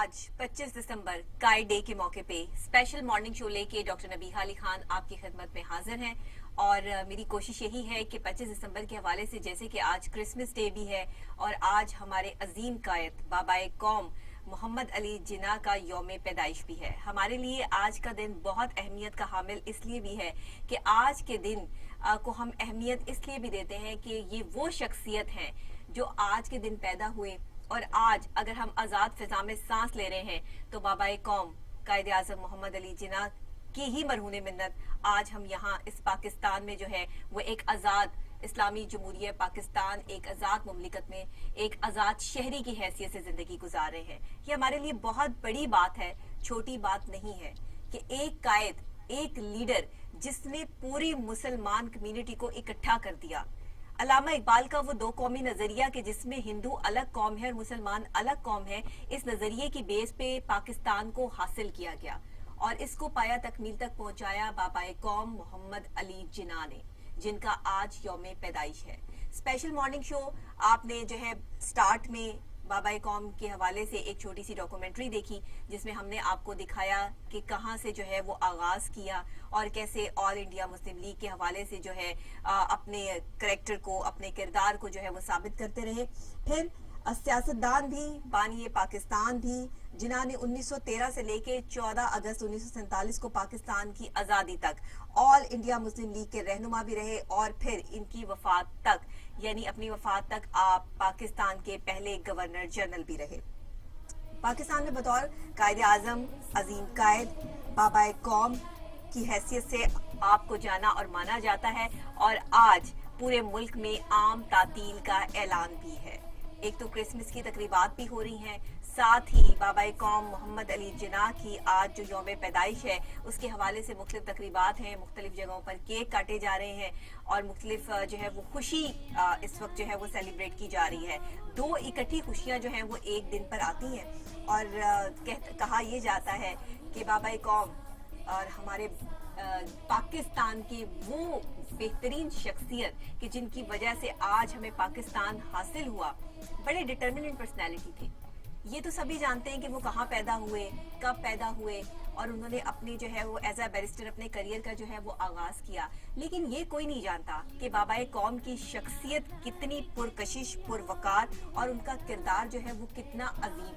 आज 25 दिसंबर काई डे के मौके पे स्पेशल मॉर्निंग शो लेके डॉक्टर नबीहा अली खान आपकी खिदमत में हाजिर हैं। और मेरी कोशिश यही है कि 25 दिसंबर के हवाले से, जैसे कि आज क्रिसमस डे भी है और आज हमारे अजीम कायद बाबाए कौम मोहम्मद अली जिन्ना का यौम पैदाइश भी है, हमारे लिए आज का दिन बहुत अहमियत का हामिल इसलिए भी है कि आज के दिन को हम अहमियत इसलिए भी देते हैं कि ये वो शख्सियत हैं जो आज के दिन पैदा हुए। और आज अगर हम आज़ाद फिजा में सांस ले रहे हैं तो बाबाए कौम कायद आज़म मोहम्मद अली जिन्ना की ही मरहून मिन्नत आज हम यहाँ इस पाकिस्तान में जो है वो एक आज़ाद इस्लामी जमहूरिया पाकिस्तान, एक आज़ाद मुमलिकत में एक आज़ाद शहरी की हैसियत से ज़िंदगी गुजार रहे हैं। ये हमारे लिए बहुत बड़ी बात है, छोटी बात नहीं है कि एक कायद, एक लीडर जिसने पूरी मुसलमान कम्युनिटी को इकट्ठा कर दिया। अल्लामा इकबाल का वो दो कौमी नजरिया कि जिसमें हिंदू अलग कौम है और मुसलमान अलग कौम है, इस नजरिए की बेस पे पाकिस्तान को हासिल किया गया और इसको पाया तकमील तक पहुंचाया बाबाए कौम मोहम्मद अली जिन्ना ने, जिनका आज यौम पैदाइश है। स्पेशल मॉर्निंग शो आपने जो है स्टार्ट में बाबाए कौम के हवाले से एक छोटी सी डॉक्यूमेंट्री देखी जिसमें हमने आपको दिखाया कि कहाँ से जो है वो आगाज किया और कैसे ऑल इंडिया मुस्लिम लीग के हवाले से जो है अपने करैक्टर को, अपने किरदार को जो है वो साबित करते रहे। फिर सियासतदान भी, बानी पाकिस्तान भी, जिन्होंने 1913 से लेके 14 अगस्त 1947 को पाकिस्तान की आज़ादी तक ऑल इंडिया मुस्लिम लीग के रहनुमा भी रहे और फिर इनकी वफात तक, यानी अपनी वफात तक आप पाकिस्तान के पहले गवर्नर जनरल भी रहे। पाकिस्तान में बतौर कायद आज़म अजीम कायद बाबाए कौम की हैसियत से आपको जाना और माना जाता है और आज पूरे मुल्क में आम तातील का ऐलान भी है। एक तो क्रिसमस की तकरीबात भी हो रही हैं, साथ ही बाबाए कौम मोहम्मद अली जिन्ना की आज जो यौम पैदाइश है उसके हवाले से मुख्तलिफ तकरीबात हैं, मुख्तलिफ जगहों पर केक काटे जा रहे हैं और मुख्तलिफ जो है वो खुशी इस वक्त जो है वो सेलिब्रेट की जा रही है। दो इकट्ठी खुशियाँ जो हैं वो एक दिन पर आती हैं और कहा यह जाता है कि बाबाए कौम और हमारे पाकिस्तान की वो बेहतरीन शख्सियत कि जिनकी वजह से आज हमें पाकिस्तान हासिल हुआ, बड़े डिटर्मिनेंट पर्सनैलिटी थे। ये तो सभी जानते हैं कि वो कहाँ पैदा हुए, कब पैदा हुए और उन्होंने अपने जो है वो एज अ बैरिस्टर अपने करियर का जो है वो आगाज किया। लेकिन ये कोई नहीं जानता कि बाबाए कौम की शख्सियत कितनी पुरकशिश, पुरवकार और उनका किरदार जो है वो कितना अजीम,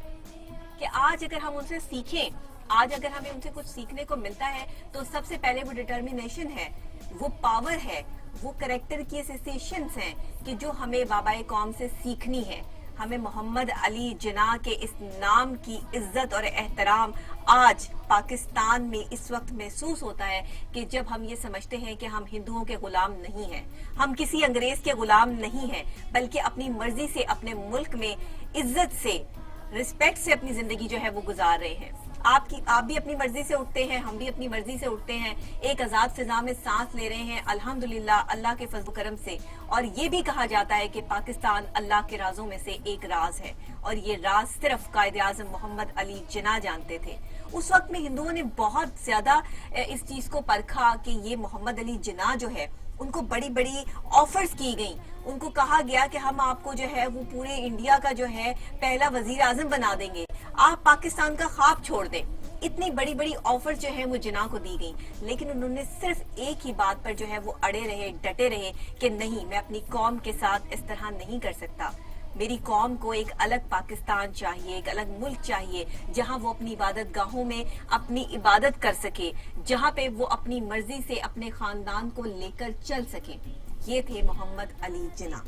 कि आज अगर हम उनसे सीखें, आज अगर हमें उनसे कुछ सीखने को मिलता है तो सबसे पहले वो डिटर्मिनेशन है, वो पावर है, वो करेक्टर की एसोसिएशंस हैं कि जो हमें बाबाए कौम से सीखनी है। हमें मोहम्मद अली जिन्ना के इस नाम की इज्जत और एहतराम आज पाकिस्तान में इस वक्त महसूस होता है कि जब हम ये समझते हैं कि हम हिंदुओं के गुलाम नहीं हैं, हम किसी अंग्रेज के गुलाम नहीं हैं, बल्कि अपनी मर्जी से अपने मुल्क में इज्जत से, रिस्पेक्ट से अपनी जिंदगी जो है वो गुजार रहे हैं। आप भी अपनी मर्जी से उठते हैं, हम भी अपनी मर्जी से उठते हैं, एक आज़ाद फिजा में सांस ले रहे हैं अल्हम्दुलिल्लाह अल्लाह के फजल करम से। और ये भी कहा जाता है कि पाकिस्तान अल्लाह के राजों में से एक राज है और ये राज सिर्फ कायद आज़म मोहम्मद अली जिन्ना जानते थे। उस वक्त में हिंदुओं ने बहुत ज्यादा इस चीज को परखा कि ये मोहम्मद अली जिन्ना जो है उनको बड़ी बड़ी ऑफर्स की गई, उनको कहा गया कि हम आपको जो है वो पूरे इंडिया का जो है पहला वजीर आजम बना देंगे, आप पाकिस्तान का ख्वाब छोड़ दें। इतनी बड़ी बड़ी ऑफर्स जो है वो जिन्ना को दी गई, लेकिन उन्होंने सिर्फ एक ही बात पर जो है वो अड़े रहे, डटे रहे कि नहीं, मैं अपनी कौम के साथ इस तरह नहीं कर सकता। मेरी कौम को एक अलग पाकिस्तान चाहिए, एक अलग मुल्क चाहिए जहां वो अपनी इबादत गाहों में अपनी इबादत कर सके, जहां पे वो अपनी मर्जी से अपने खानदान को लेकर चल सके। ये थे मोहम्मद अली जिन्ना।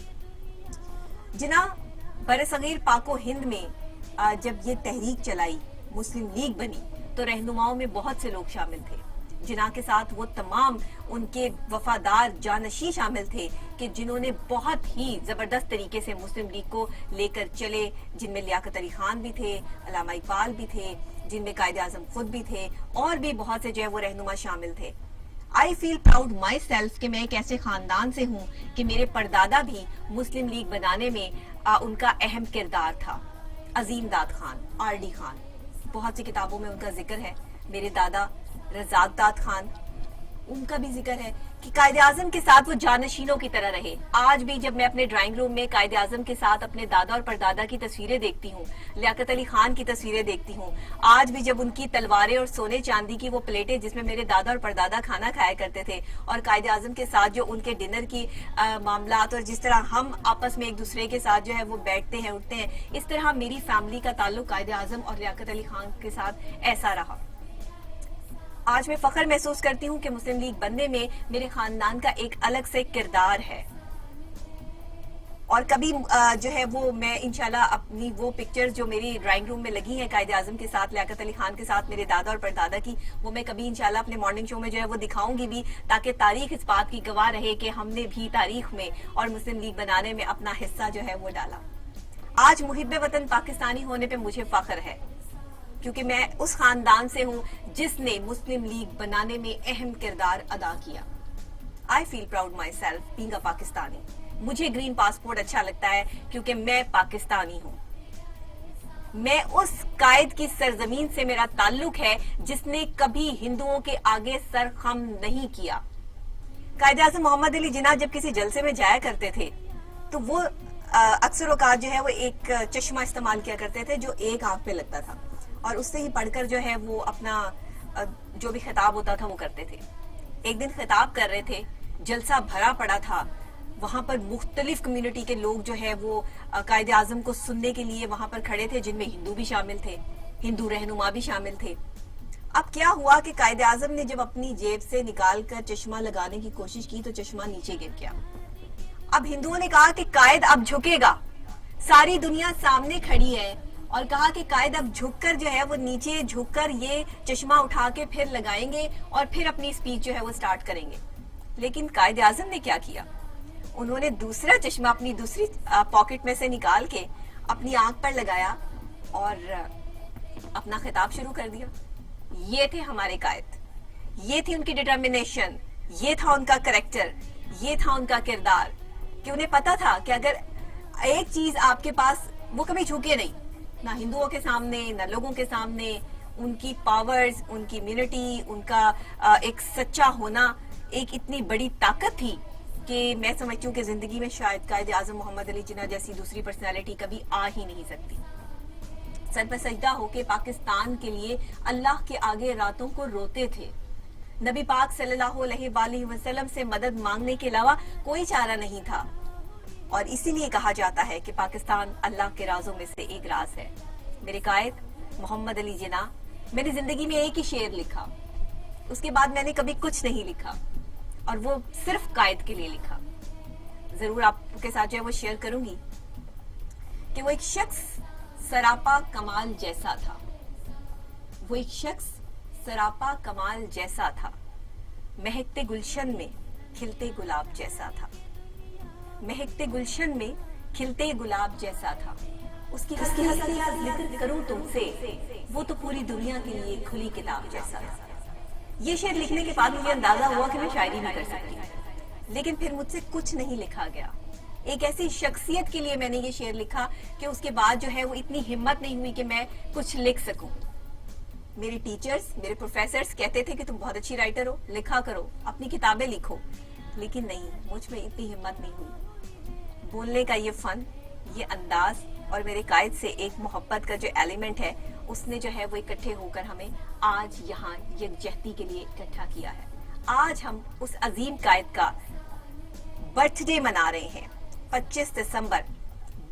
जिन्ना बरसगीर पाको हिंद में जब ये तहरीक चलाई, मुस्लिम लीग बनी, तो रहनुमाओं में बहुत से लोग शामिल थे। जिन्ना के साथ वो तमाम उनके वफादार जानशी शामिल थे कि जिन्होंने बहुत ही जबरदस्त तरीके से मुस्लिम लीग को लेकर चले, जिनमें लियाकत अली खान भी थे, अल्लामा इकबाल भी थे, जिनमें कायद आज़म खुद भी थे और भी बहुत से जो है वो रहनुमा शामिल थे। I feel proud my self कि मैं एक ऐसे खानदान से हूँ कि मेरे परदादा भी मुस्लिम लीग बनाने में उनका अहम किरदार था। अजीम दाद खान, आर.डी. खान, बहुत सी किताबों में उनका जिक्र है। मेरे दादा रज़ाक दाद खान उनका भी जिक्र है कि कायदे आजम के साथ वो जानशीनों की तरह रहे। आज भी जब मैं अपने ड्राइंग रूम में कायदे आजम के साथ अपने दादा और परदादा की तस्वीरें देखती हूँ, लियाकत अली खान की तस्वीरें देखती हूँ, आज भी जब उनकी तलवारें और सोने चांदी की वो प्लेटें जिसमें मेरे दादा और परदादा खाना खाया करते थे, और कायदे आजम के साथ जो उनके डिनर की मामलात और जिस तरह हम आपस में एक दूसरे के साथ जो है वो बैठते हैं उठते हैं, इस तरह मेरी फैमिली का ताल्लुक कायदे आजम और लियाकत अली खान के साथ ऐसा रहा। आज मैं फख्र महसूस करती हूँ कि मुस्लिम लीग बनने में मेरे खानदान का एक अलग से किरदार है। और कभी जो है वो मैं इंशाल्लाह अपनी वो पिक्चर्स जो मेरी ड्राइंग रूम में लगी हैं कायदे आजम के साथ, लियाकत अली खान के साथ, मेरे दादा और परदादा की, वो मैं कभी इंशाल्लाह अपने मॉर्निंग शो में जो है वो दिखाऊंगी भी, ताकि तारीख इस बात की गवाह रहे कि हमने भी तारीख में और मुस्लिम लीग बनाने में अपना हिस्सा जो है वो डाला। आज मुहिब्बे वतन पाकिस्तानी होने पे मुझे फख्र है, क्योंकि मैं उस खानदान से हूँ जिसने मुस्लिम लीग बनाने में अहम किरदार अदा किया। I feel proud my self being a Pakistani. मुझे ग्रीन पासपोर्ट अच्छा लगता है क्योंकि मैं पाकिस्तानी हूँ। मैं उस कायद की सरजमीन से मेरा ताल्लुक है जिसने कभी हिंदुओं के आगे सर खम नहीं किया। कायदे आज़म मोहम्मद अली जिन्ना जब किसी जलसे में जाया करते थे तो वो अक्सर औकात जो है वो एक चश्मा इस्तेमाल किया करते थे जो एक आंख पे लगता था, और उससे ही पढ़कर जो है वो अपना जो भी खिताब होता था वो करते थे। एक दिन खिताब कर रहे थे, जलसा भरा पड़ा था, वहां पर मुख्तलिफ कम्युनिटी के लोग जो है वो कायदे आजम को सुनने के लिए वहां पर खड़े थे, जिनमें हिंदू भी शामिल थे, हिंदू रहनुमा भी शामिल थे। अब क्या हुआ कि कायदे आजम ने जब अपनी जेब से निकाल कर चश्मा लगाने की कोशिश की तो चश्मा नीचे गिर गया। अब हिंदुओं ने कहा कि कायद अब झुकेगा, सारी दुनिया सामने खड़ी है, और कहा कि कायद अब झुककर जो है वो नीचे झुककर ये चश्मा उठा के फिर लगाएंगे और फिर अपनी स्पीच जो है वो स्टार्ट करेंगे। लेकिन कायदे आजम ने क्या किया, उन्होंने दूसरा चश्मा अपनी दूसरी पॉकेट में से निकाल के अपनी आंख पर लगाया और अपना खिताब शुरू कर दिया। ये थे हमारे कायद, ये थी उनकी डिटर्मिनेशन, ये था उनका कैरेक्टर, ये था उनका किरदार, कि उन्हें पता था कि अगर एक चीज आपके पास, वो कभी झुके नहीं, ना हिंदुओं के सामने ना लोगों के सामने। उनकी पावर्स, उनकी इम्यूनिटी, उनका एक सच्चा होना एक इतनी बड़ी ताकत थी कि मैं समझती हूँ कि जिंदगी में शायद कायदे आजम मोहम्मद अली जिन्ना जैसी दूसरी पर्सनालिटी कभी आ ही नहीं सकती। सर पर सजदा होके पाकिस्तान के लिए अल्लाह के आगे रातों को रोते थे। नबी पाक सल्लल्लाहु अलैहि वसल्लम से मदद मांगने के अलावा कोई चारा नहीं था, और इसीलिए कहा जाता है कि पाकिस्तान अल्लाह के राजों में से एक राज है। मेरे कायद मोहम्मद अली जिन्ना, मैंने जिंदगी में एक ही शेर लिखा, उसके बाद मैंने कभी कुछ नहीं लिखा, और वो सिर्फ कायद के लिए लिखा। जरूर आपके साथ जो है वो शेयर करूंगी कि वो एक शख्स सरापा कमाल जैसा था, वो एक शख्स सरापा कमाल जैसा था, महकते गुलशन में खिलते गुलाब जैसा था, महकते गुलशन में खिलते गुलाब जैसा था। उसकी हस्ती का जिक्र करूं तुमसे, वो तो पूरी दुनिया के लिए खुली किताब जैसा था। ये शेर लिखने के बाद मुझे अंदाजा हुआ कि मैं शायरी भी कर सकती, लेकिन फिर मुझसे कुछ नहीं लिखा गया। एक ऐसी शख्सियत के लिए मैंने ये शेर लिखा कि उसके बाद जो है वो इतनी हिम्मत नहीं हुई कि मैं कुछ लिख सकूं। मेरे टीचर्स, मेरे प्रोफेसर्स कहते थे कि तुम बहुत अच्छी राइटर हो, लिखा करो, अपनी किताबें लिखो, लेकिन नहीं, मुझ में इतनी हिम्मत नहीं हुई। बोलने का ये फन, ये अंदाज और मेरे कायद से एक मोहब्बत का जो एलिमेंट है, उसने जो है वो इकट्ठे होकर हमें आज यहाँ यकजहती के लिए इकट्ठा किया है। आज हम उस अजीम कायद का बर्थडे मना रहे हैं। 25 दिसंबर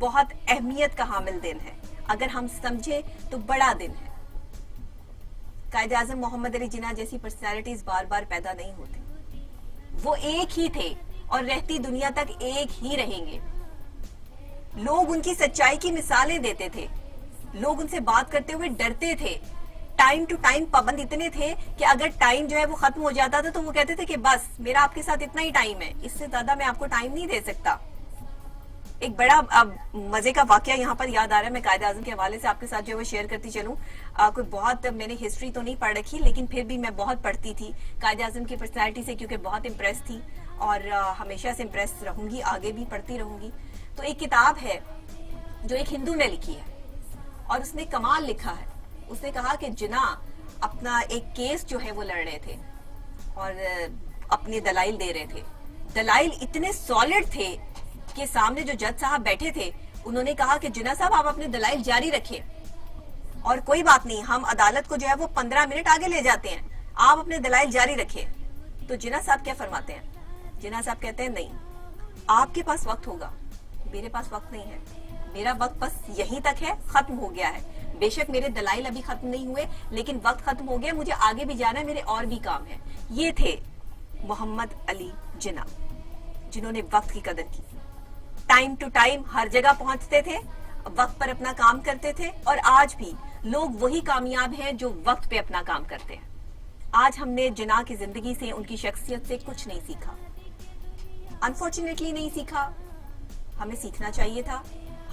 बहुत अहमियत का हामिल दिन है, अगर हम समझे तो बड़ा दिन है। कायद आज़म मोहम्मद अली जिन्ना जैसी पर्सनैलिटीज बार बार पैदा नहीं होती, वो एक ही थे और रहती दुनिया तक एक ही रहेंगे। लोग उनकी सच्चाई की मिसालें देते थे, लोग उनसे बात करते हुए डरते थे, टाइम टू टाइम पाबंद इतने थे कि अगर टाइम जो है वो खत्म हो जाता था तो वो कहते थे कि बस मेरा आपके साथ इतना ही टाइम है, इससे ज्यादा मैं आपको टाइम नहीं दे सकता। एक बड़ा मजे का वाकया यहाँ पर याद आ रहा है, मैं कायद आज़म के हवाले से आपके साथ जो है वो शेयर करती चलूं। कोई बहुत, मैंने हिस्ट्री तो नहीं पढ़ रखी, लेकिन फिर भी मैं बहुत पढ़ती थी कायद आज़म की पर्सनैलिटी से, क्योंकि बहुत इम्प्रेस थी और हमेशा से इम्प्रेस रहूंगी, आगे भी पढ़ती रहूंगी। तो एक किताब है जो एक हिंदू ने लिखी है और उसने कमाल लिखा है। उसने कहा कि जिन्ना अपना एक केस जो है वो लड़ रहे थे और اپنے دلائل دے رہے تھے. دلائل اتنے سالڈ تھے کہ سامنے جو جج صاحب بیٹھے تھے انہوں نے کہا کہ جناح صاحب آپ اپنے دلائل جاری رکھیں اور کوئی بات نہیں, ہم عدالت کو جو ہے وہ 15 منٹ آگے لے جاتے ہیں, آپ اپنے دلائل جاری رکھیں. تو جناح صاحب کیا فرماتے ہیں؟ جناح صاحب کہتے ہیں نہیں, آپ کے پاس وقت ہوگا, میرے پاس وقت نہیں ہے, میرا وقت بس یہیں تک ہے, ختم ہو گیا ہے. بے شک میرے دلائل ابھی ختم نہیں ہوئے لیکن وقت ختم ہو گیا, مجھے آگے بھی جانا ہے, میرے اور بھی کام ہے. یہ تھے محمد علی جناح جنہوں نے وقت کی قدر کی. ٹائم ٹو ٹائم ہر جگہ پہنچتے تھے, وقت پر اپنا کام کرتے تھے, اور آج بھی لوگ وہی کامیاب ہیں جو وقت پہ اپنا کام کرتے ہیں. آج ہم نے جناح کی زندگی سے, ان کی شخصیت سے کچھ نہیں سیکھا, انفارچونیٹلی نہیں سیکھا. ہمیں سیکھنا چاہیے تھا.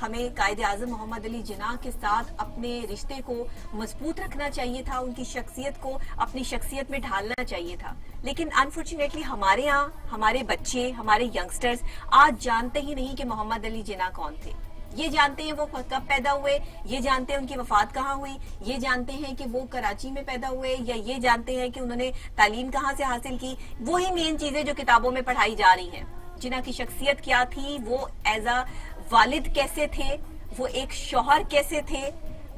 ہمیں قائد اعظم محمد علی جناح کے ساتھ اپنے رشتے کو مضبوط رکھنا چاہیے تھا, ان کی شخصیت کو اپنی شخصیت میں ڈھالنا چاہیے تھا. لیکن انفارچونیٹلی ہمارے ہاں ہمارے بچے, ہمارے ینگسٹرز آج جانتے ہی نہیں کہ محمد علی جناح کون تھے. یہ جانتے ہیں وہ کب پیدا ہوئے, یہ جانتے ہیں ان کی وفات کہاں ہوئی, یہ جانتے ہیں کہ وہ کراچی میں پیدا ہوئے, یا یہ جانتے ہیں کہ انہوں نے تعلیم کہاں سے حاصل کی. وہی مین چیزیں جو کتابوں میں پڑھائی جا رہی ہیں. جناح کی شخصیت کیا تھی, وہ ایز اے والد کیسے تھے, وہ ایک شوہر کیسے تھے,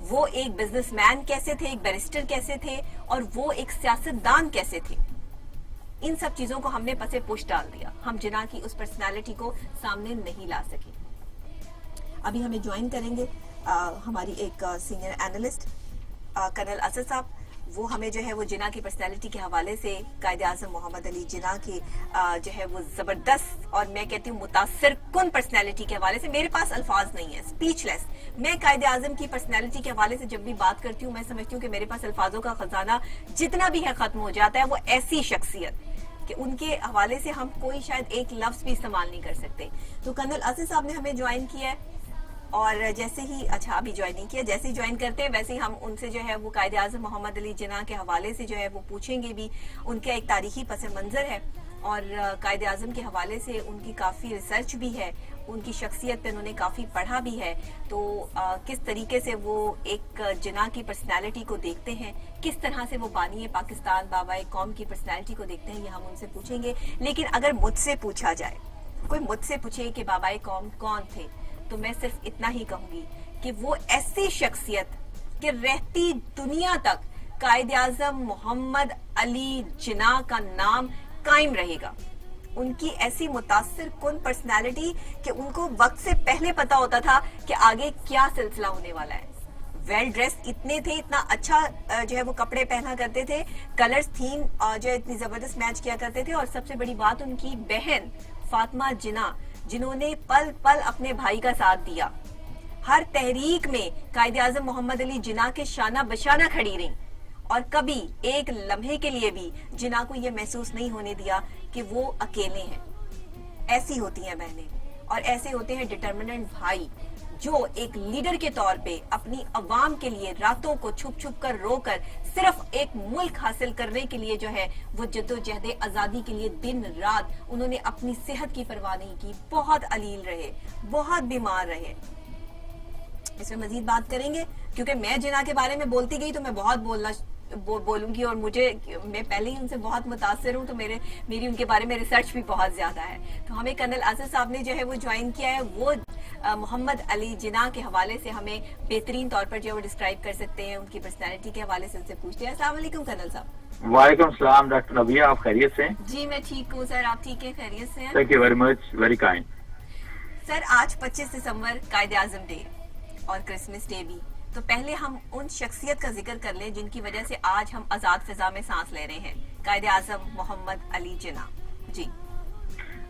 وہ ایک بزنس مین کیسے تھے, ایک بیرسٹر کیسے تھے, اور وہ ایک سیاستدان کیسے تھے. ان سب چیزوں کو ہم نے پسے پش ڈال دیا. ہم جناح کی اس پرسنالٹی کو سامنے نہیں لا سکے. ابھی ہمیں جوائن کریں گے ہماری ایک سینئر اینالسٹ کرنل اسد صاحب. وہ ہمیں جو ہے وہ جناح کی پرسنالٹی کے حوالے سے, قائد اعظم محمد علی جناح کی جو ہے وہ زبردست اور میں کہتی ہوں متاثر کن پرسنالٹی کے حوالے سے, میرے پاس الفاظ نہیں ہے, اسپیچ لیس. میں قائد اعظم کی پرسنالٹی کے حوالے سے جب بھی بات کرتی ہوں میں سمجھتی ہوں کہ میرے پاس الفاظوں کا خزانہ جتنا بھی ہے ختم ہو جاتا ہے. وہ ایسی شخصیت کہ ان کے حوالے سے ہم کوئی شاید ایک لفظ بھی استعمال نہیں کر سکتے. تو کرنل اسد صاحب نے ہمیں جوائن کیا ہے, اور جیسے ہی, اچھا ابھی جوائن نہیں کیا, جیسے ہی جوائن کرتے ہیں ویسے ہی ہم ان سے جو ہے وہ قائد اعظم محمد علی جناح کے حوالے سے جو ہے وہ پوچھیں گے بھی. ان کا ایک تاریخی پس منظر ہے اور قائد اعظم کے حوالے سے ان کی کافی ریسرچ بھی ہے, ان کی شخصیت پہ انہوں نے کافی پڑھا بھی ہے. تو کس طریقے سے وہ ایک جناح کی پرسنالٹی کو دیکھتے ہیں, کس طرح سے وہ بانی پاکستان بابا قوم کی پرسنالٹی کو دیکھتے ہیں, یہ ہم ان سے پوچھیں گے. لیکن اگر مجھ سے پوچھا جائے, کوئی مجھ سے پوچھے کہ بابا قوم کون تھے, تو میں صرف اتنا ہی کہوں گی کہ وہ ایسی شخصیت کہ رہتی دنیا تک قائد اعظم محمد علی جناح کا نام قائم رہے گا. ان کی ایسی متاثر کن پرسنالٹی کہ ان کو وقت سے پہلے پتا ہوتا تھا کہ آگے کیا سلسلہ ہونے والا ہے. ویل ڈریس اتنے تھے, اتنا اچھا جو ہے وہ کپڑے پہنا کرتے تھے, کلرز تھیم جو ہے اتنی زبردست میچ کیا کرتے تھے. اور سب سے بڑی بات ان کی بہن فاطمہ جناح, جنہوں نے پل پل اپنے بھائی کا ساتھ دیا, ہر تحریک میں قائد اعظم محمد علی جناح کے شانہ بشانہ کھڑی رہیں, اور کبھی ایک لمحے کے لیے بھی جناح کو یہ محسوس نہیں ہونے دیا کہ وہ اکیلے ہیں. ایسی ہوتی ہیں بہنیں, اور ایسے ہوتے ہیں ڈٹرمننٹ بھائی جو ایک لیڈر کے طور پہ اپنی عوام کے لیے راتوں کو چھپ چھپ کر رو کر صرف ایک ملک حاصل کرنے کے لیے جو ہے وہ جدوجہد آزادی کے لیے دن رات انہوں نے اپنی صحت کی پرواہ نہیں کی. بہت علیل رہے, بہت بیمار رہے. اس میں مزید بات کریں گے کیونکہ میں جناح کے بارے میں بولتی گئی تو میں بہت بولوں گی, اور میں پہلے ہی ان سے بہت متاثر ہوں, تو میری ان کے بارے میں ریسرچ بھی بہت زیادہ ہے. تو ہمیں کرنل اسد صاحب نے جو ہے وہ جوائن کیا ہے, وہ محمد علی جناح کے حوالے سے ہمیں بہترین طور پر جو ہے وہ ڈسکرائب کر سکتے ہیں, ان کی پرسنالٹی کے حوالے سے ان سے پوچھتے ہیں. السلام علیکم کرنل صاحب. وعلیکم السلام ڈاکٹر نبیہ, آپ خیریت سے ہیں؟ جی میں ٹھیک ہوں سر, آپ ٹھیک ہیں, خیریت سے ہیں؟ Thank you very much, very kind. Sir آج 25 دسمبر قائد اعظم ڈے اور کرسمس ڈے بھی, تو پہلے ہم ان شخصیت کا ذکر کر لیں جن کی وجہ سے آج ہم آزاد فضا میں سانس لے رہے ہیں. قائد اعظم محمد علی جناح. جی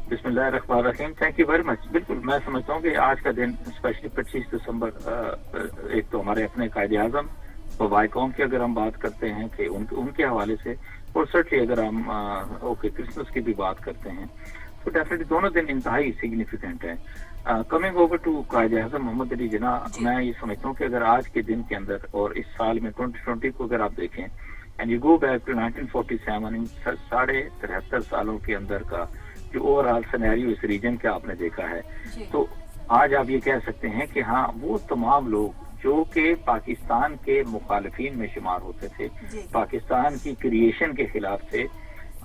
بسم اللہ الرحمن الرحیم. تھینک یو ویری مچ. بالکل میں سمجھتا ہوں کہ آج کا دن اسپیشلی 25 دسمبر, ایک تو ہمارے اپنے قائد اعظم وبائے قوم کی اگر ہم بات کرتے ہیں کہ ان کے حوالے سے, اور سرٹلی اگر ہم کرسمس کی بھی بات کرتے ہیں تو ڈیفینیٹلی دونوں دن انتہائی سگنیفیکنٹ ہیں. Coming over to Quaid Azam محمد علی جناح, میں یہ سمجھتا ہوں کہ اگر آج کے دن کے اندر اور اس سال میں 2020 کو اگر آپ دیکھیں and you go back to 1947, ان 73 سالوں کے اندر کا جو اوور آل سینیریو اس ریجن کا آپ نے دیکھا ہے, تو آج آپ یہ کہہ سکتے ہیں کہ ہاں وہ تمام لوگ جو کہ پاکستان کے مخالفین میں شمار ہوتے تھے, پاکستان کی کریشن کے خلاف تھے,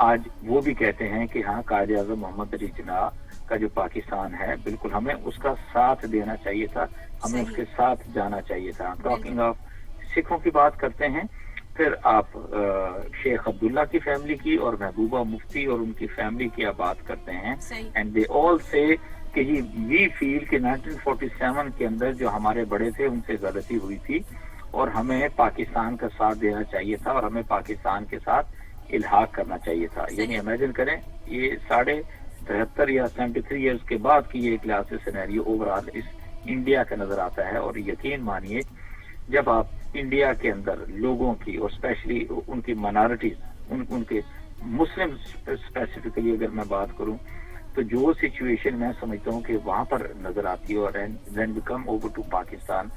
آج وہ بھی کہتے ہیں کہ ہاں قائد اعظم محمد علی جناح کا جو پاکستان ہے بالکل ہمیں اس کا ساتھ دینا چاہیے تھا, ہمیں اس کے ساتھ جانا چاہیے تھا. ٹاکنگ آف سکھوں کی بات کرتے ہیں, پھر آپ شیخ عبداللہ کی فیملی کی اور محبوبہ مفتی اور ان کی فیملی کی آپ بات کرتے ہیں, اینڈ دے آل سے کہ جی وی فیل کہ 1947 کے اندر جو ہمارے بڑے تھے ان سے غلطی ہوئی تھی اور ہمیں پاکستان کا ساتھ دینا چاہیے تھا اور ہمیں پاکستان کے ساتھ الحاق کرنا چاہیے تھا. یعنی امیجن کریں یہ 73 یا 73 ایئرس کے بعد کی یہ کلاس سینیریو اوور آل اس انڈیا کا نظر آتا ہے. اور یقین مانیے جب آپ انڈیا کے اندر لوگوں کی اور اسپیشلی ان کی مائنارٹیز ان کے مسلم اسپیسیفکلی اگر میں بات کروں تو جو سچویشن میں سمجھتا ہوں کہ وہاں پر نظر آتی ہے اور دین وی کم اوور ٹو پاکستان,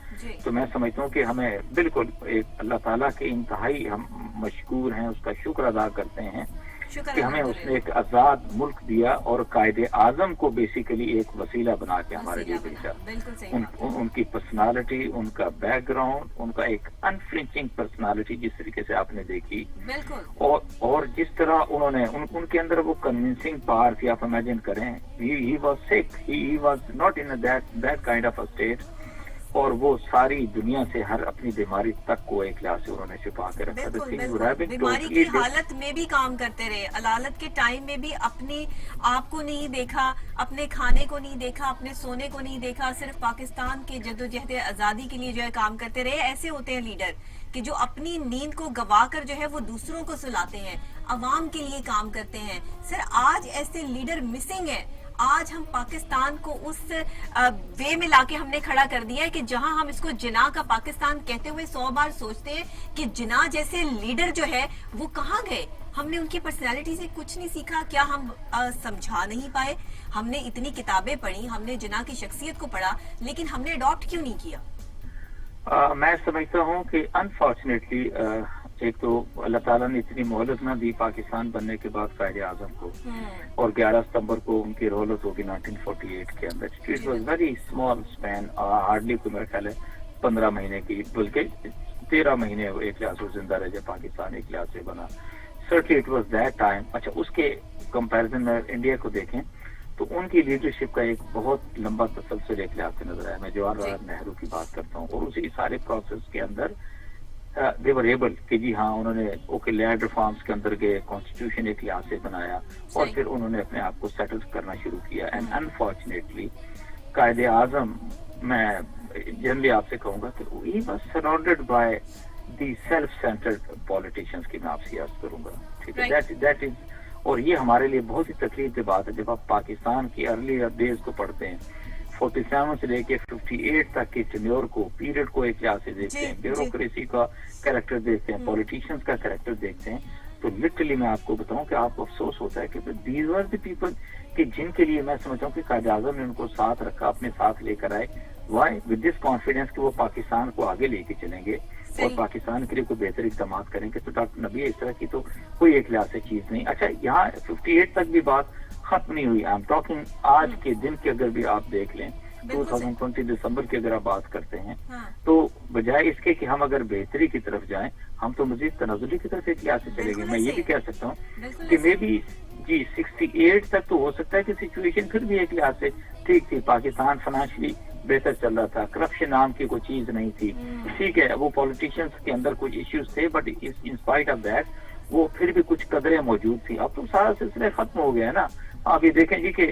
تو میں سمجھتا ہوں کہ ہمیں بالکل ایک اللہ تعالیٰ کے انتہائی ہم مشکور ہیں, اس کا شکر ادا کرتے ہیں کہ ہمیں اس نے ایک آزاد ملک دیا اور قائد اعظم کو بیسیکلی ایک وسیلہ بنا کے ہمارے لیے بھیجا. ان کی پرسنالٹی, ان کا بیک گراؤنڈ, ان کا ایک انفلنچنگ پرسنالٹی جس طریقے سے آپ نے دیکھی, اور جس طرح انہوں نے ان کے اندر وہ کنونسنگ پاور تھی. آپ امیجن کریں ہی واز سک, he was not in that kind of a state, اور وہ ساری دنیا سے ہر اپنی بیماری تک کو ایک لحاظ سے انہوں نے چھپا کے رکھا. بیماری کی حالت میں بھی کام کرتے رہے, علالت کے ٹائم میں بھی اپنے آپ کو نہیں دیکھا, اپنے کھانے کو نہیں دیکھا, اپنے سونے کو نہیں دیکھا, صرف پاکستان کے جدوجہد آزادی کے لیے جو ہے کام کرتے رہے. ایسے ہوتے ہیں لیڈر کہ جو اپنی نیند کو گوا کر جو ہے وہ دوسروں کو سلاتے ہیں, عوام کے لیے کام کرتے ہیں. سر آج ایسے لیڈر مسنگ ہیں. آج ہم پاکستان کو اس وے میں لا کے ہم نے کھڑا کر دیا ہے کہ جہاں ہم اس کو جناح کا پاکستان کہتے ہوئے 100 بار سوچتے ہیں کہ جناح جیسے لیڈر جو ہے وہ کہاں گئے. ہم نے ان کی پرسنالٹی سے کچھ نہیں سیکھا, کیا ہم سمجھا نہیں پائے؟ ہم نے اتنی کتابیں پڑھی, ہم نے جناح کی شخصیت کو پڑھا, لیکن ہم نے اڈاپٹ کیوں نہیں کیا؟ میں سمجھتا ہوں کہ انفارچونیٹلی ایک تو اللہ تعالیٰ نے اتنی مہلت نہ دی پاکستان بننے کے بعد قائد اعظم کو, اور 11 ستمبر کو ان کی رحلت ہوگی 1948 کے اندر. It was very small span, hardly کوئی میرا خیال ہے 15 مہینے کی, بلکہ 13 مہینے ایک لحاظ سے زندہ رہ جائے پاکستان ایک لحاظ سے بنا. Certainly it was that time. اچھا اس کے کمپیرزن میں انڈیا کو دیکھیں تو ان کی لیڈرشپ کا ایک بہت لمبا تسلسل ایک لحاظ سے نظر آیا. میں جواہر لال نہرو کی بات کرتا ہوں, اور اسی سارے پروسیس کے اندر دے ور ایبل کہ جی ہاں انہوں نے لینڈ ریفارمس کے اندر گئے, کانسٹیٹیوشن ایک لحاظ سے بنایا, اور پھر انہوں نے اپنے آپ کو سیٹل کرنا شروع کیا. اینڈ انفارچونیٹلی قائد اعظم, میں جنرلی آپ سے کہوں گا کہ he was surrounded by the self centred politicians کی میں آپ سے عرض کروں گا. ٹھیک ہے, دیٹ از, اور یہ ہمارے لیے بہت ہی تکلیف دہ بات ہے جب آپ پاکستان کی ارلی ڈیز کو پڑھتے ہیں, 47 سے لے کے 58 تک کے ٹینیور کو, پیریڈ کو ایک لحاظ سے دیکھتے ہیں, بیوروکریسی کا کریکٹر دیکھتے ہیں, پولیٹیشینس کا کریکٹر دیکھتے ہیں, تو لٹرلی میں آپ کو بتاؤں کہ آپ کو افسوس ہوتا ہے کہ دیز آر دی پیپل کہ جن کے لیے میں سمجھتا ہوں کہ قائد اعظم نے ان کو ساتھ رکھا, اپنے ساتھ لے کر آئے. وائی ود دس کانفیڈینس کہ وہ پاکستان کو آگے لے کے چلیں گے اور پاکستان کے لیے کوئی بہتر اقدامات کریں گے. تو ڈاکٹر نبی اس طرح کی تو کوئی ایک لحاظ سے چیز نہیں. اچھا یہاں 58 تک بھی بات ختم نہیں ہوئی. آئی ایم ٹاکنگ آج کے دن کی اگر بھی آپ دیکھ لیں 2020 دسمبر کی اگر آپ بات کرتے ہیں تو بجائے اس کے کہ ہم اگر بہتری کی طرف جائیں, ہم تو مزید تنزلی کی طرف ایک لحاظ سے چلے گئے. میں یہ بھی کہہ سکتا ہوں کہ مے بی جی 68 تک تو ہو سکتا ہے کہ سچویشن پھر بھی ایک لحاظ سے ٹھیک تھی, پاکستان فائنانشلی بہتر چل رہا تھا, کرپشن نام کی کوئی چیز نہیں تھی. ٹھیک ہے, وہ پالیٹیشینس کے اندر کچھ ایشوز تھے, but in spite of that وہ پھر بھی کچھ قدریں موجود تھی. اب تو سارا سلسلہ ختم ہو گیا ہے نا. آپ یہ دیکھیں جی کہ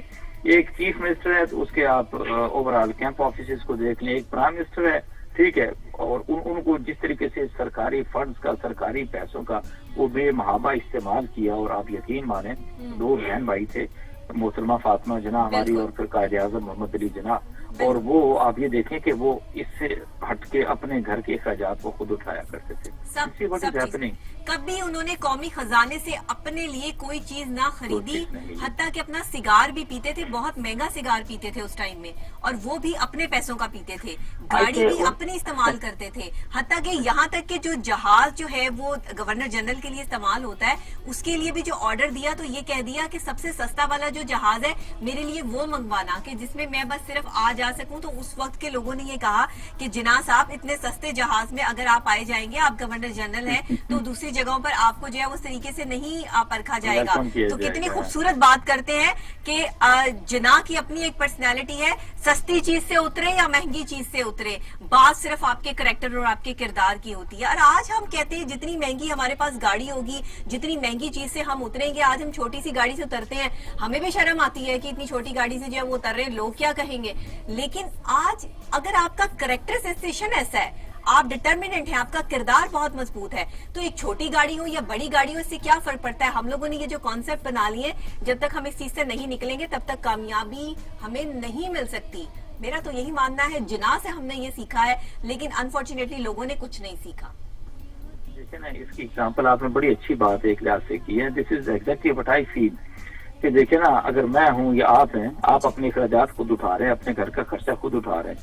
ایک چیف منسٹر ہے تو اس کے آپ اوور آل کیمپ آفیسز کو دیکھ لیں, ایک پرائم منسٹر ہے, ٹھیک ہے, اور ان کو جس طریقے سے سرکاری فنڈز کا, سرکاری پیسوں کا وہ بے محابہ استعمال کیا. اور آپ یقین مانیں 2 بہن بھائی تھے, محترمہ فاطمہ جناح ہماری اور پھر قائد اعظم محمد علی جناح, اور وہ آپ یہ دیکھیں کہ وہ اس سے ہٹ کے اپنے گھر کے اخراجات کو خود اٹھایا کرتے تھے. کبھی انہوں نے قومی خزانے سے اپنے لیے کوئی چیز نہ خریدی, حتیٰ کہ اپنا سگار بھی پیتے تھے, بہت مہنگا سگار پیتے تھے اس ٹائم میں, اور وہ بھی اپنے پیسوں کا پیتے تھے, گاڑی بھی اپنی استعمال کرتے تھے, حتیٰ کہ یہاں تک کہ جو جہاز جو ہے وہ گورنر جنرل کے لیے استعمال ہوتا ہے, اس کے لیے بھی جو آرڈر دیا تو یہ کہہ دیا کہ سب سے سستا والا جو جہاز ہے میرے لیے وہ منگوانا کہ جس میں میں بس صرف آ جا बता सकूं तो उस वक्त के लोगों ने ये कहा कि जिन्ना साहब इतने सस्ते जहाज में अगर आप आए जाएंगे, आप गवर्नर जनरल हैं, तो दूसरी जगहों पर आपको जो है उस तरीके से नहीं परखा जाएगा। तो कितनी खूबसूरत बात करते हैं कि जिन्ना की अपनी एक पर्सनैलिटी है, सस्ती चीज से उतरे या महंगी चीज से उतरे, बात सिर्फ आपके करैक्टर और आपके किरदार की होती है। और आज हम कहते हैं जितनी महंगी हमारे पास गाड़ी होगी, जितनी महंगी चीज से हम उतरेंगे, आज हम छोटी सी गाड़ी से उतरते हैं, हमें भी शर्म आती है कि इतनी छोटी गाड़ी से जो है वो उतर रहे हैं, लोग क्या कहेंगे। लेकिन आज अगर आपका कैरेक्टराइजेशन ऐसा है, आप डिटर्मिनेंट हैं, आपका किरदार बहुत मजबूत है, तो एक छोटी गाड़ी हो या बड़ी गाड़ी हो, इससे क्या फर्क पड़ता है। हम लोगों ने ये जो कॉन्सेप्ट बना लिए, जब तक हम इस चीज से नहीं निकलेंगे तब तक कामयाबी हमें नहीं मिल सकती। मेरा तो यही मानना है, जिन्ना से हमने ये सीखा है, लेकिन अनफॉर्चुनेटली लोगों ने कुछ नहीं सीखा। देखिए ना, इसकी एग्जांपल आपने बड़ी अच्छी बात एक लिहाज से की है। This is exactly what I feel कि देखिए ना, अगर मैं हूँ या आप हैं, आप अपने अखराजात खुद उठा रहे हैं, अपने घर का खर्चा खुद उठा रहे हैं,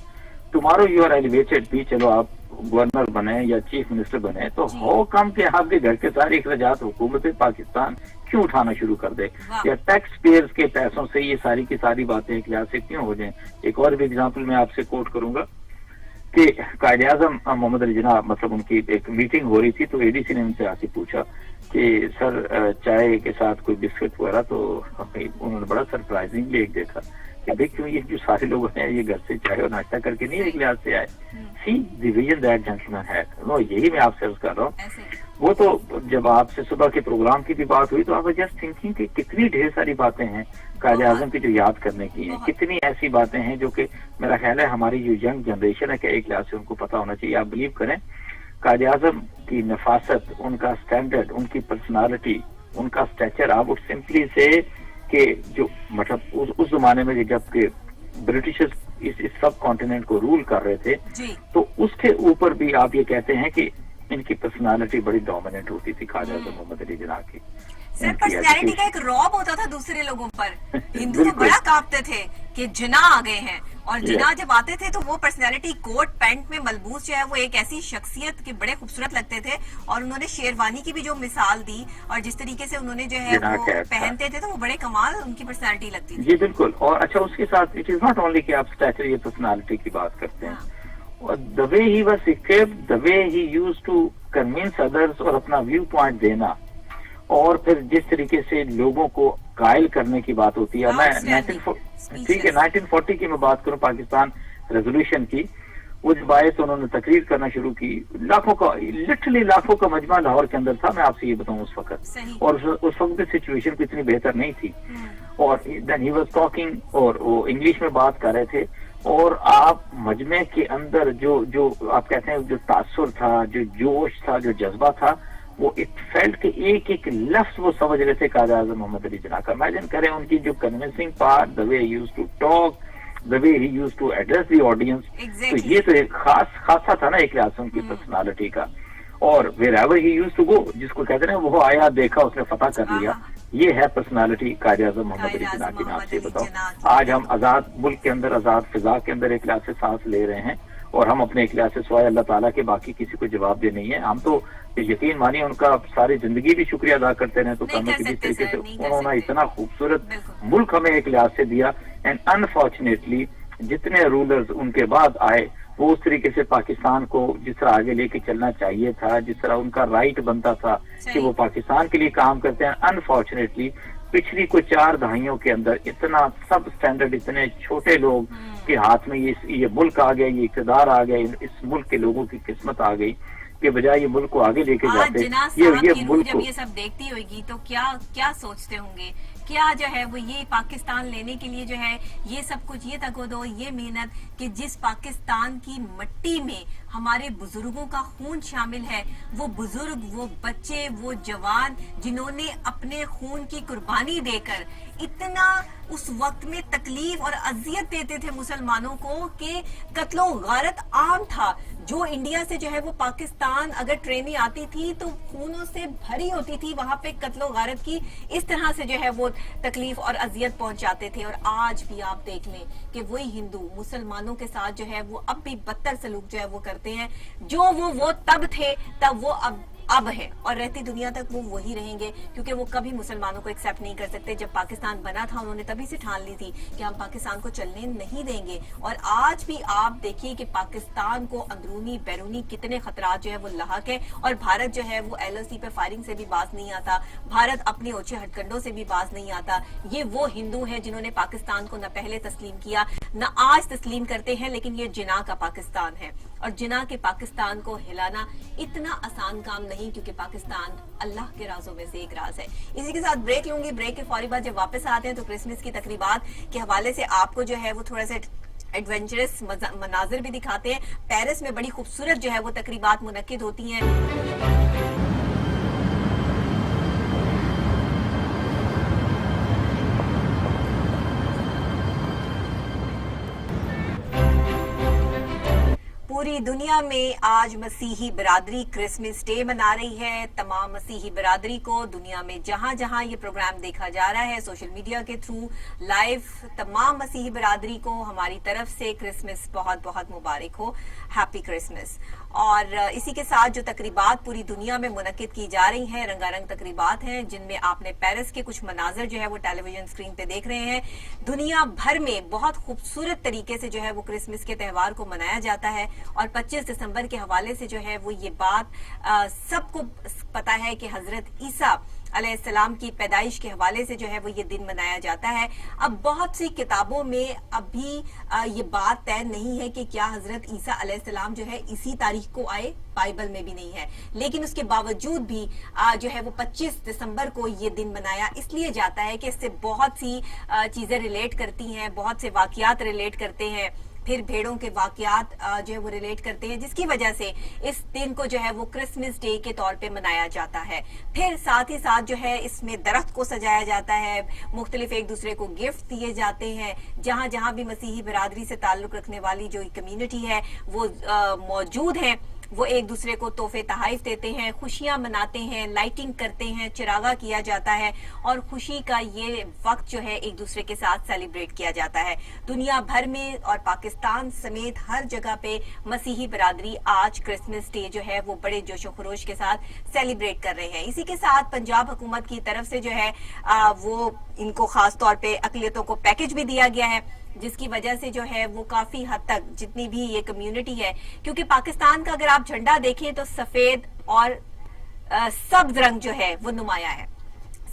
टुमारो यू आर एलिवेटेड भी, चलो आप गवर्नर बने या चीफ मिनिस्टर बने, तो हो कम के आपके घर के सारे अखराजात हुकूमत पाकिस्तान क्यों उठाना शुरू कर दे, या टैक्स पेयर्स के पैसों से ये सारी की सारी बातें एक लिहाज से क्यों हो जाएं। एक और भी एग्जांपल मैं आपसे कोट करूंगा कि कायदे आजम मोहम्मद अली जिन्ना, मतलब उनकी एक मीटिंग हो रही थी, तो एडीसी ने उनसे आके पूछा कि सर चाय के साथ कोई बिस्किट वगैरह, तो उन्होंने बड़ा सरप्राइजिंगली एक देखा कि भाई क्यों ये जो सारे लोग हैं ये घर से चाय और नाश्ता करके नहीं एक लिहाज से आए। See the vision that gentleman had, no यही मैं आपसे अर्ज कर रहा हूँ। वो तो जब आपसे सुबह के प्रोग्राम की भी बात हुई तो आप जस्ट थिंकिंग कि कितनी ढेर सारी बातें हैं कायदे आजम की जो याद करने की हैं, कितनी ऐसी बातें हैं जो कि मेरा ख्याल है हमारी जो यंग जनरेशन है कि एक लिहाज से उनको पता होना चाहिए। आप बिलीव करें, कायदे आजम की नफासत, उनका स्टैंडर्ड, उनकी पर्सनालिटी, उनका स्टैचर, आप उस सिंपली से कि जो मतलब उस जमाने में जबकि ब्रिटिशर्स इस सब कॉन्टिनेंट को रूल कर रहे थे, तो उसके ऊपर भी आप ये कहते हैं कि इनकी पर्सनालिटी बड़ी डोमिनेंट होती थी कायदे आजम मोहम्मद अली जिन्ना की। सर, पर्सनैलिटी का एक रौब होता था दूसरे लोगों पर। हिंदू तो बड़ा कांपते थे कि जिन्ना आ गए हैं, और जिन्ना जब आते थे तो वो पर्सनैलिटी कोट पैंट में मलबूस जो है वो एक ऐसी शख्सियत के बड़े खूबसूरत लगते थे। और उन्होंने शेरवानी की भी जो मिसाल दी और जिस तरीके से उन्होंने जो है वो पहनते थे, तो वो बड़े कमाल उनकी पर्सनैलिटी लगती थी। जी बिल्कुल। और अच्छा, उसके साथ इट इज नॉट ओनली कि आप स्टैचर या पर्सनैलिटी की बात करते हैं, the way he was equipped, the way he used to convince others और अपना व्यू पॉइंट देना, और फिर जिस तरीके से लोगों को कायल करने की बात होती है। मैं 1940 की मैं बात करूं, पाकिस्तान रेजोल्यूशन की, वो जब आए तो उन्होंने तकरीर करना शुरू की, लाखों का, लिटरली लाखों का मजमा लाहौर के अंदर था। मैं आपसे ये बताऊं उस वक्त, और उस वक्त की सिचुएशन भी इतनी बेहतर नहीं थी, और देन ही वाज टॉकिंग, और वो इंग्लिश में बात कर रहे थे, और आप मजमे के अंदर जो आप कहते हैं जो तासुर था, जो जोश था, जो जज्बा था, वो इट फेल्ट के एक एक लफ्ज वो समझ रहे थे कायदे आजम मोहम्मद अली जिन्ना का। इमेजिन करें उनकी जो convincing part, the way he used to talk, the way he used to address the audience, तो ये तो एक खासा था ना एक लिहाज से उनकी पर्सनालिटी का। और wherever he used to go, जिसको कहते हैं वो आया देखा उसने फतह कर लिया, ये है पर्सनालिटी कायदे आजम मोहम्मद अली जिन्ना की। मैं आपसे बताऊं, आज हम आजाद मुल्क के अंदर, आजाद फिजा के अंदर एक लिहाज से सांस ले रहे हैं, और हम अपने एक लिहाज से सिवाय अल्लाह ताला के बाकी किसी को जवाब दे नहीं है। हम तो यकीन मानिए उनका सारी जिंदगी भी शुक्रिया अदा करते रहे, तो कम की जिस तरीके से उन्होंने इतना खूबसूरत मुल्क हमें एक लिहाज से दिया। एंड अनफॉर्चुनेटली जितने रूलर्स उनके बाद आए, वो उस तरीके से पाकिस्तान को जिस तरह आगे लेके चलना चाहिए था, जिस तरह उनका राइट बनता था कि वो पाकिस्तान के लिए काम करते हैं, अनफॉर्चुनेटली पिछली कोई 4 दहाइयों के अंदर इतना सब स्टैंडर्ड, इतने छोटे लोग के हाथ में ये मुल्क आ गया, ये इक़्तिदार आ गया, इस मुल्क के लोगों की किस्मत आ गई के बजाय ये मुल्क को आगे लेके जाते। ये मुल्क जब ये सब देखती होगी तो क्या सोचते होंगे, क्या जो है वो ये पाकिस्तान लेने के लिए जो है ये सब कुछ, ये तगोदो, ये मेहनत, कि जिस पाकिस्तान की मिट्टी में हमारे बुजुर्गों का खून शामिल है, वो बुजुर्ग, वो बच्चे, वो जवान जिन्होंने अपने खून की कुर्बानी देकर इतना उस वक्त में तकलीफ और अजियत देते थे मुसलमानों को कि कत्लो गारत आम था। जो इंडिया से जो है वो पाकिस्तान अगर ट्रेनें आती थी तो खूनों से भरी होती थी, वहां पे कत्लो गारत की इस तरह से जो है वो तकलीफ और अजियत पहुंचाते थे। और आज भी आप देख लें कि वही हिंदू मुसलमानों के साथ जो है वो अब भी बदतर सलूक जो है वो करते हैं। जो वो तब थे, तब वो अब अब है और रहती दुनिया तक वो वही रहेंगे, क्योंकि वो कभी मुसलमानों को एक्सेप्ट नहीं कर सकते। जब पाकिस्तान बना था उन्होंने तभी से ठान ली थी कि हम पाकिस्तान को चलने नहीं देंगे। और आज भी आप देखिए कि पाकिस्तान को अंदरूनी बैरूनी कितने खतरात जो है वो लाहक है, और भारत जो है वो LOC पे फायरिंग से भी बाज नहीं आता, भारत अपने ओछे हथकंडों से भी बाज नहीं आता। ये वो हिंदू हैं जिन्होंने पाकिस्तान को न पहले तस्लीम किया न आज तस्लीम करते हैं, लेकिन ये जिना का पाकिस्तान है और जिना के पाकिस्तान को हिलाना इतना आसान काम नहीं, क्योंकि पाकिस्तान अल्लाह के राजों में से एक राज है। इसी के साथ ब्रेक लूंगी, ब्रेक के फौरी बाद जब वापस आते हैं तो क्रिसमस की तकरीबात के हवाले से आपको जो है वो थोड़ा सा एडवेंचरस मनाजिर भी दिखाते हैं। पेरिस में बड़ी खूबसूरत जो है वो तकरीबात मुनक्किद होती हैं। पूरी दुनिया में आज मसीही बिरादरी क्रिसमस डे मना रही है। तमाम मसीही बिरादरी को दुनिया में जहां जहां ये प्रोग्राम देखा जा रहा है सोशल मीडिया के थ्रू लाइव, तमाम मसीही बिरादरी को हमारी तरफ से क्रिसमस बहुत बहुत मुबारक हो, हैप्पी क्रिसमस। और इसी के साथ जो तकरीबात पूरी दुनिया में मुनक्किद की जा रही हैं, रंगारंग तकरीबात हैं, जिनमें आपने पेरिस के कुछ मनाजर जो है वो टेलीविजन स्क्रीन पे देख रहे हैं। दुनिया भर में बहुत खूबसूरत तरीके से जो है वो क्रिसमस के त्यौहार को मनाया जाता है और 25 दिसंबर के हवाले से जो है वो ये बात सबको पता है कि हजरत ईसा अलैहिस्सलाम की पैदाइश के हवाले से जो है वो ये दिन मनाया जाता है। अब बहुत सी किताबों में अभी ये बात तय नहीं है कि क्या हजरत ईसा अलैहिस्सलाम जो है इसी तारीख को आए, बाइबल में भी नहीं है, लेकिन उसके बावजूद भी जो है वो 25 दिसंबर को ये दिन मनाया इसलिए जाता है कि इससे बहुत सी चीजें रिलेट करती हैं, बहुत से वाकयात रिलेट करते हैं, फिर भेड़ों के वाकयात जो है वो रिलेट करते हैं, जिसकी वजह से इस दिन को जो है वो क्रिसमस डे के तौर पे मनाया जाता है। फिर साथ ही साथ जो है इसमें दरख्त को सजाया जाता है, मुख्तलिफ एक दूसरे को गिफ्ट दिए जाते हैं। जहां जहां भी मसीही बिरादरी से ताल्लुक रखने वाली जो कम्युनिटी है वो मौजूद है, वो एक दूसरे को तोहफे तहाइफ देते हैं, खुशियां मनाते हैं, लाइटिंग करते हैं, चिरागा किया जाता है और खुशी का ये वक्त जो है एक दूसरे के साथ सेलिब्रेट किया जाता है। दुनिया भर में और पाकिस्तान समेत हर जगह पे मसीही बिरादरी आज क्रिसमस डे जो है वो बड़े जोशो खरोश के साथ सेलिब्रेट कर रहे हैं। इसी के साथ पंजाब हुकूमत की तरफ से जो है वो इनको खास तौर पे अकलियतों को पैकेज भी दिया गया है, जिसकी वजह से जो है वो काफी हद तक जितनी भी ये कम्युनिटी है, क्योंकि पाकिस्तान का अगर आप झंडा देखें तो सफेद और सब्ज रंग जो है वो नुमाया है।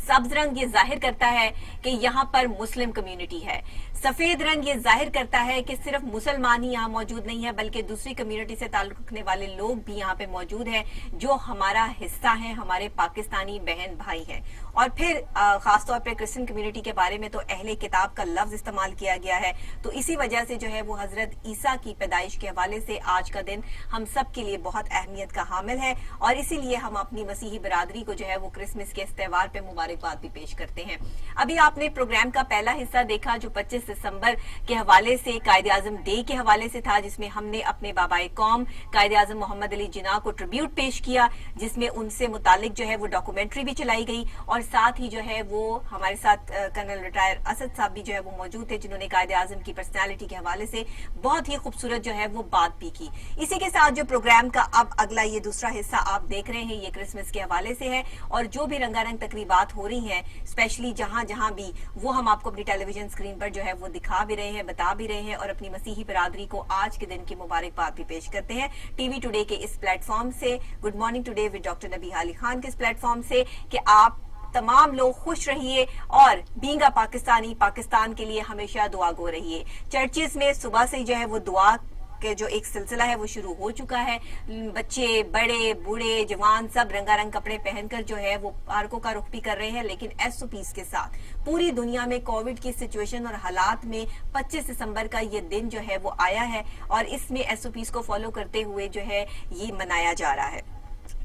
सब्ज रंग ये जाहिर करता है कि यहाँ पर मुस्लिम कम्युनिटी है, सफेद रंग ये जाहिर करता है कि सिर्फ मुसलमान ही यहाँ मौजूद नहीं है बल्कि दूसरी कम्युनिटी से ताल्लुक रखने वाले लोग भी यहाँ पे मौजूद हैं जो हमारा हिस्सा है, हमारे पाकिस्तानी बहन भाई हैं। और फिर खासतौर पर क्रिश्चियन कम्युनिटी के बारे में तो अहले किताब का लफ्ज इस्तेमाल किया गया है, तो इसी वजह से जो है वो हजरत ईसा की पैदाइश के हवाले से आज का दिन हम सब के लिए बहुत अहमियत का हामिल है और इसीलिए हम अपनी मसीही बिरादरी को जो है वो क्रिसमस के इस त्यौहार पे मुबारकबाद भी पेश करते हैं। अभी आपने प्रोग्राम का पहला हिस्सा देखा जो 25 दिसंबर के हवाले से कायदे आजम डे के हवाले से था, जिसमें हमने अपने बाबाए कौम कायदे आजम मोहम्मद अली जिन्ना को ट्रिब्यूट पेश किया, जिसमें उनसे मुतालिक जो है वो डॉक्यूमेंट्री भी चलाई गई और साथ ही जो है वो हमारे साथ कर्नल रिटायर असद साहब भी जो है वो मौजूद थे जिन्होंने कायदे आजम की पर्सनैलिटी के हवाले से बहुत ही खूबसूरत जो है वो बात भी की। इसी के साथ जो प्रोग्राम का अब अगला ये दूसरा हिस्सा आप देख रहे हैं ये क्रिसमस के हवाले से है और जो भी रंगारंग तकरीबात हो रही हैं स्पेशली जहां जहां भी वो हम आपको अपनी टेलीविजन स्क्रीन पर जो है वो दिखा भी रहे हैं, बता भी रहे हैं और अपनी मसीही बिरादरी को आज के दिन की मुबारकबाद भी पेश करते हैं टीवी टुडे के इस प्लेटफॉर्म से, good morning today with doctor Nabiha Ali Khan के इस प्लेटफॉर्म से कि आप तमाम लोग खुश रहिए और बीइंग अ पाकिस्तानी पाकिस्तान के लिए हमेशा दुआ गो रहिए। चर्चेस में सुबह से जो है वो दुआ के जो एक सिलसिला है वो शुरू हो चुका है। बच्चे बड़े बूढ़े जवान सब रंगारंग कपड़े पहनकर जो है वो पार्कों का रुख भी कर रहे हैं, लेकिन SOPs के साथ पूरी दुनिया में कोविड की सिचुएशन और हालात में 25 दिसंबर का ये दिन जो है वो आया है और इसमें SOPs को फॉलो करते हुए जो है ये मनाया जा रहा है।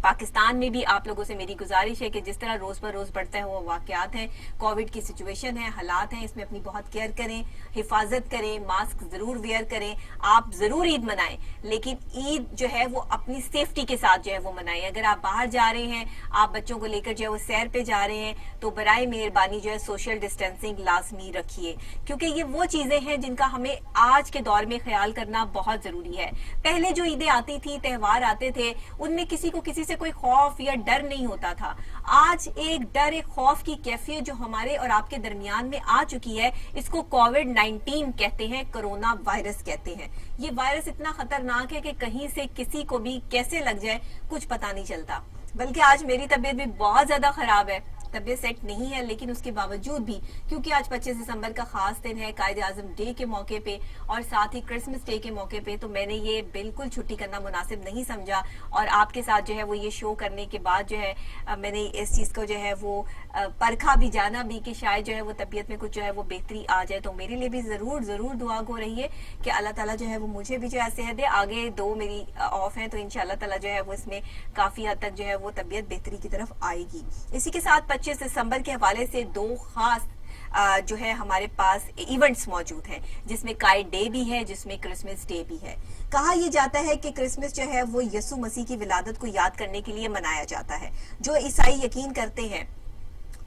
पाकिस्तान में भी आप लोगों से मेरी गुजारिश है कि जिस तरह रोज पर रोज बढ़ते हैं वो वाकयात हैं, कोविड की सिचुएशन है, हालात हैं, इसमें अपनी बहुत केयर करें, हिफाजत करें, मास्क जरूर वेयर करें। आप जरूर ईद मनाएं, लेकिन ईद जो है वो अपनी सेफ्टी के साथ जो है वो मनाएं। अगर आप बाहर जा रहे हैं, आप बच्चों को लेकर जो है वो सैर पे जा रहे हैं, तो बराए मेहरबानी जो है सोशल डिस्टेंसिंग लाजमी रखिए, क्योंकि ये वो चीजें हैं जिनका हमें आज के दौर में ख्याल करना बहुत जरूरी है। पहले जो ईदें आती थी, त्यौहार आते थे, उनमें किसी को किसी से कोई खौफ या डर नहीं होता था। आज एक डर, एक खौफ की कैफियत जो हमारे और आपके दरमियान में आ चुकी है, इसको कोविड-19 कहते हैं, कोरोना वायरस कहते हैं। ये वायरस इतना खतरनाक है कि कहीं से किसी को भी कैसे लग जाए कुछ पता नहीं चलता। बल्कि आज मेरी तबीयत भी बहुत ज्यादा खराब है, तबीयत सेट नहीं है, लेकिन उसके बावजूद भी क्योंकि आज 25 दिसंबर का खास दिन है, कायद-ए-आज़म डे के मौके पे और साथ ही क्रिसमस डे के मौके पे, तो मैंने ये बिल्कुल छुट्टी करना मुनासिब नहीं समझा और आपके साथ जो है वो ये शो करने के बाद जो है मैंने इस चीज़ को जो है वो परखा भी, जाना भी कि शायद जो है वो तबीयत में कुछ जो है वो बेहतरी आ जाए। तो मेरे लिए भी ज़रूर दुआ गो रही है कि अल्लाह ताला जो है वो मुझे भी जो है सेहत दे। आगे 2 मेरी ऑफ हैं, तो इंशाअल्लाह ताला जो है वो इसमें काफ़ी हद तक जो है वो तबीयत बेहतरी की तरफ आएगी। इसी के साथ 25 दिसंबर के हवाले से 2 खास जो है हमारे पास इवेंट्स मौजूद हैं, जिसमें काइड डे भी है, जिसमें क्रिसमस डे भी है। कहा यह जाता है कि क्रिसमस जो है वो यसु मसीह की विलादत को याद करने के लिए मनाया जाता है। जो ईसाई यकीन करते हैं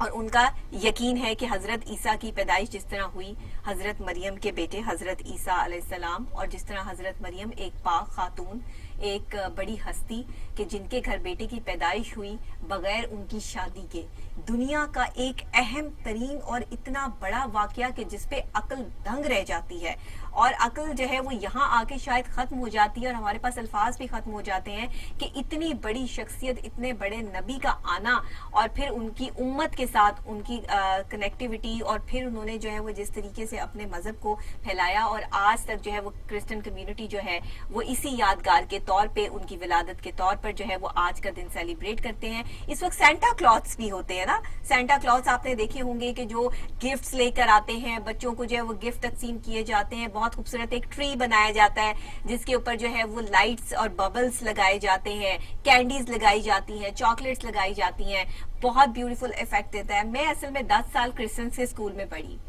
और उनका यकीन है कि हजरत ईसा की पैदाइश जिस तरह हुई, हजरत मरियम के बेटे हजरत ईसा अलैहिस्सलाम, और जिस तरह हजरत मरियम एक पाक खातून, एक बड़ी हस्ती कि जिनके घर बेटे की पैदाइश हुई बगैर उनकी शादी के, दुनिया का एक अहम तरीन और इतना बड़ा वाकया कि जिसपे अक्ल दंग रह जाती है और अक्ल जो है वो यहाँ आके शायद खत्म हो जाती है और हमारे पास अल्फाज भी खत्म हो जाते हैं कि इतनी बड़ी शख्सियत, इतने बड़े नबी का आना और फिर उनकी उम्मत के साथ उनकी कनेक्टिविटी और फिर उन्होंने जो है वो जिस तरीके से अपने मजहब को फैलाया और आज तक जो है वो क्रिश्चियन कम्युनिटी जो है वो इसी यादगार के तौर पे, उनकी विलादत के तौर पर जो है वो आज का दिन सेलिब्रेट करते हैं। इस वक्त सेंटा क्लॉथ्स भी होते हैं ना, सेंटा क्लॉथ्स आपने देखे होंगे कि जो गिफ्ट्स लेकर आते हैं, बच्चों को जो है वो गिफ्ट तकसीम किए जाते हैं। बहुत खूबसूरत एक ट्री बनाया जाता है जिसके ऊपर जो है वो लाइट्स और बबल्स लगाए जाते हैं, कैंडीज लगाई जाती हैं, चॉकलेट्स लगाई जाती हैं, बहुत ब्यूटीफुल इफेक्ट देता है। मैं असल में 10 साल क्रिश्चियन से स्कूल में पढ़ी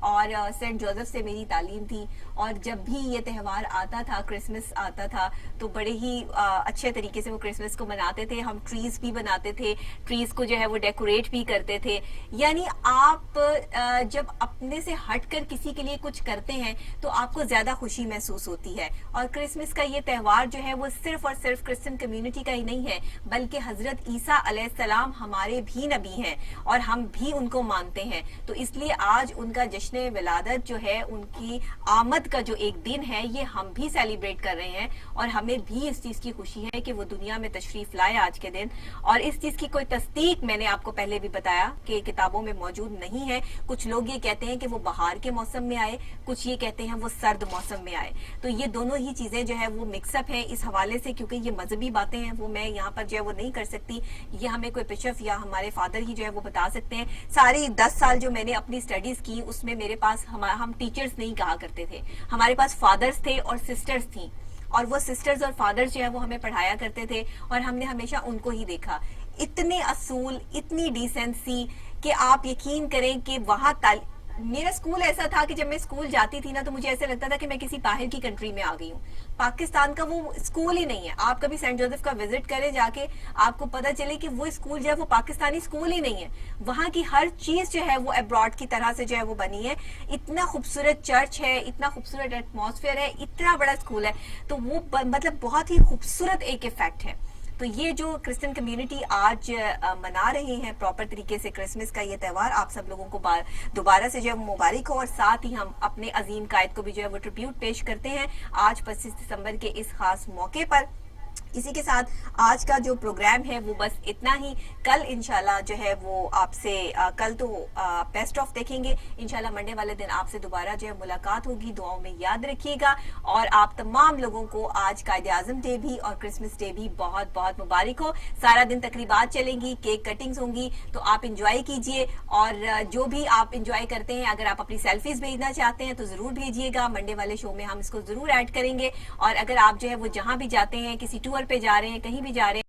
और सेंट जोसेफ से मेरी तालीम थी और जब भी ये त्यौहार आता था, क्रिसमस आता था, तो बड़े ही अच्छे तरीके से वो क्रिसमस को मनाते थे। हम ट्रीज भी बनाते थे, ट्रीज को जो है वो डेकोरेट भी करते थे। यानी आप जब अपने से हटकर किसी के लिए कुछ करते हैं तो आपको ज्यादा खुशी महसूस होती है। और क्रिसमस का ये त्यौहार जो है वो सिर्फ और सिर्फ क्रिश्चियन कम्युनिटी का ही नहीं है, बल्कि हजरत ईसा अलैहिस्सलाम हमारे भी नबी हैं और हम भी उनको मानते हैं। तो इसलिए आज उनका जश्न विलादत जो है, उनकी आमद का जो एक दिन है, ये हम भी सेलिब्रेट कर रहे हैं और हमें भी इस चीज की खुशी है कि वो दुनिया में तशरीफ लाए आज के दिन। और इस चीज की कोई तस्दीक मैंने आपको पहले भी बताया कि किताबों में मौजूद नहीं है। कुछ लोग ये कहते हैं कि वो बहार के मौसम में आए, कुछ ये कहते हैं वो सर्द मौसम में आए। तो ये दोनों ही चीजें जो है वो मिक्सअप है इस हवाले से, क्योंकि ये मजहबी बातें हैं वो मैं यहाँ पर जो है वो नहीं कर सकती। ये हमें कोई बिशप या हमारे फादर ही जो है वो बता सकते हैं। सारी 10 साल जो मैंने अपनी स्टडीज की उसमें मेरे पास हम टीचर्स नहीं कहा करते थे, हमारे पास फादर्स थे और सिस्टर्स थी और वो सिस्टर्स और फादर्स जो है वो हमें पढ़ाया करते थे और हमने हमेशा उनको ही देखा। इतने असूल, इतनी डिसेंसी कि आप यकीन करें कि वहां मेरा स्कूल ऐसा था कि जब मैं स्कूल जाती थी ना तो मुझे ऐसे लगता था कि मैं किसी बाहर की कंट्री में आ गई हूँ। पाकिस्तान का वो स्कूल ही नहीं है। आप कभी सेंट जोसेफ का विजिट करें जाके, आपको पता चले कि वो स्कूल जो है वो पाकिस्तानी स्कूल ही नहीं है। वहाँ की हर चीज जो है वो अब्रॉड की तरह से जो है वो बनी है। इतना खूबसूरत चर्च है, इतना खूबसूरत एटमॉस्फेयर है, इतना बड़ा स्कूल है, तो वो मतलब बहुत ही खूबसूरत एक इफेक्ट है। तो ये जो क्रिश्चियन कम्युनिटी आज मना रहे हैं प्रॉपर तरीके से क्रिसमस का ये त्यौहार, आप सब लोगों को दोबारा से जो है मुबारक हो। और साथ ही हम अपने अजीम कायद को भी जो है वो ट्रिब्यूट पेश करते हैं आज 25 दिसंबर के इस खास मौके पर। इसी के साथ आज का जो प्रोग्राम है वो बस इतना ही। कल इंशाल्लाह जो है वो आपसे कल तो बेस्ट ऑफ देखेंगे, इंशाल्लाह मंडे वाले दिन आपसे दोबारा जो है मुलाकात होगी। दुआओं में याद रखिएगा और आप तमाम लोगों को आज कायद-ए-आज़म डे भी और क्रिसमस डे भी बहुत बहुत मुबारक हो। सारा दिन तकरीबात चलेंगी, केक कटिंग्स होंगी, तो आप इंजॉय कीजिए। और जो भी आप इंजॉय करते हैं, अगर आप अपनी सेल्फीज भेजना चाहते हैं तो जरूर भेजिएगा। मंडे वाले शो में हम इसको जरूर ऐड करेंगे। और अगर आप जो है वो जहां भी जाते हैं, किसी टूर पे जा रहे हैं, कहीं भी जा रहे हैं,